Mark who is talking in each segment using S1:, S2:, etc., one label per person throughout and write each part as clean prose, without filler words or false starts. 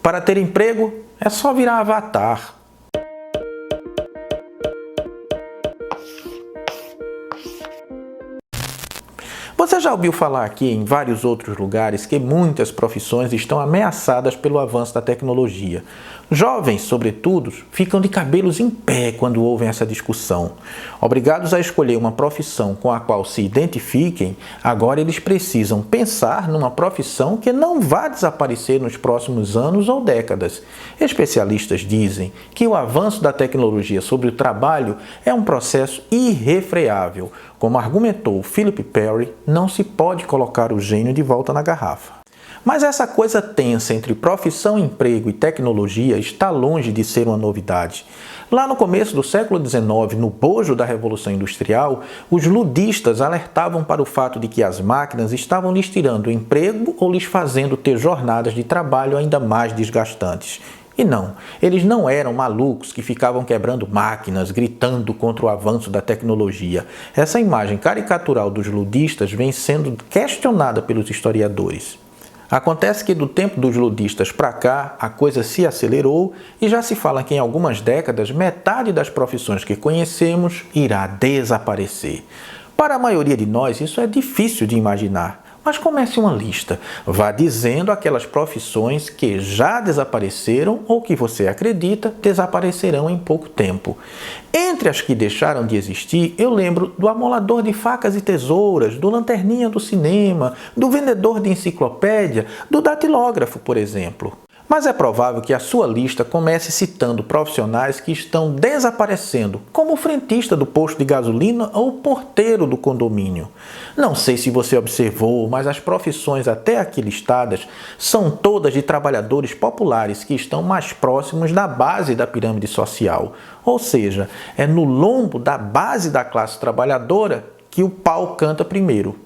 S1: Para ter emprego, é só virar avatar. Você já ouviu falar aqui em vários outros lugares que muitas profissões estão ameaçadas pelo avanço da tecnologia. Jovens, sobretudo, ficam de cabelos em pé quando ouvem essa discussão. Obrigados a escolher uma profissão com a qual se identifiquem, agora eles precisam pensar numa profissão que não vá desaparecer nos próximos anos ou décadas. Especialistas dizem que o avanço da tecnologia sobre o trabalho é um processo irrefreável. Como argumentou Philip Perry, não se pode colocar o gênio de volta na garrafa. Mas essa coisa tensa entre profissão, emprego e tecnologia está longe de ser uma novidade. Lá no começo do século XIX, no bojo da Revolução Industrial, os ludistas alertavam para o fato de que as máquinas estavam lhes tirando o emprego ou lhes fazendo ter jornadas de trabalho ainda mais desgastantes. E não, eles não eram malucos que ficavam quebrando máquinas, gritando contra o avanço da tecnologia. Essa imagem caricatural dos ludistas vem sendo questionada pelos historiadores. Acontece que do tempo dos ludistas para cá, a coisa se acelerou e já se fala que em algumas décadas, metade das profissões que conhecemos irá desaparecer. Para a maioria de nós, isso é difícil de imaginar. Mas comece uma lista. Vá dizendo aquelas profissões que já desapareceram ou que você acredita desaparecerão em pouco tempo. Entre as que deixaram de existir, eu lembro do amolador de facas e tesouras, do lanterninha do cinema, do vendedor de enciclopédia, do datilógrafo, por exemplo. Mas é provável que a sua lista comece citando profissionais que estão desaparecendo, como o frentista do posto de gasolina ou o porteiro do condomínio. Não sei se você observou, mas as profissões até aqui listadas são todas de trabalhadores populares que estão mais próximos da base da pirâmide social. Ou seja, é no lombo da base da classe trabalhadora que o pau canta primeiro.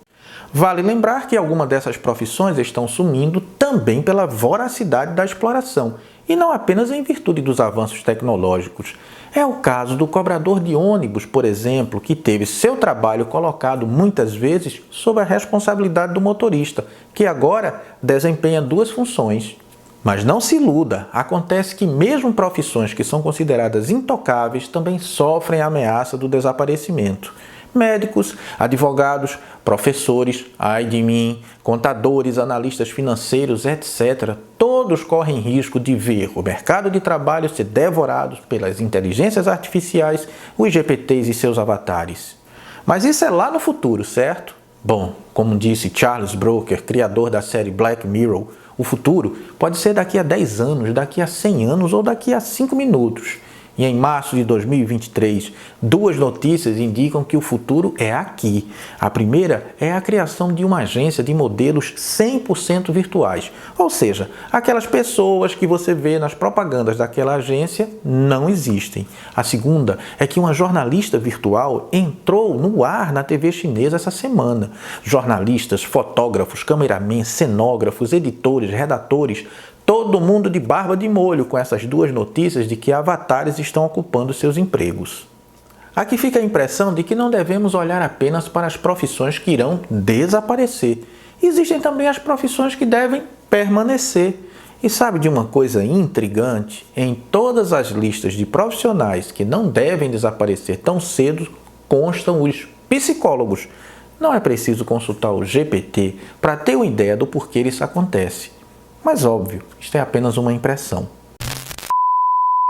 S1: Vale lembrar que algumas dessas profissões estão sumindo também pela voracidade da exploração, e não apenas em virtude dos avanços tecnológicos. É o caso do cobrador de ônibus, por exemplo, que teve seu trabalho colocado muitas vezes sob a responsabilidade do motorista, que agora desempenha duas funções. Mas não se iluda, acontece que mesmo profissões que são consideradas intocáveis também sofrem a ameaça do desaparecimento. Médicos, advogados, professores, ai de mim, contadores, analistas financeiros, etc. Todos correm risco de ver o mercado de trabalho ser devorado pelas inteligências artificiais, os GPTs e seus avatares. Mas isso é lá no futuro, certo? Bom, como disse Charles Brooker, criador da série Black Mirror, o futuro pode ser daqui a 10 anos, daqui a 100 anos ou daqui a 5 minutos. E em março de 2023, duas notícias indicam que o futuro é aqui. A primeira é a criação de uma agência de modelos 100% virtuais. Ou seja, aquelas pessoas que você vê nas propagandas daquela agência não existem. A segunda é que uma jornalista virtual entrou no ar na TV chinesa essa semana. Jornalistas, fotógrafos, cameramans, cenógrafos, editores, redatores, todo mundo de barba de molho com essas duas notícias de que avatares estão ocupando seus empregos. Aqui fica a impressão de que não devemos olhar apenas para as profissões que irão desaparecer. Existem também as profissões que devem permanecer. E sabe de uma coisa intrigante? Em todas as listas de profissionais que não devem desaparecer tão cedo, constam os psicólogos. Não é preciso consultar o GPT para ter uma ideia do porquê isso acontece. Mas óbvio, isto é apenas uma impressão.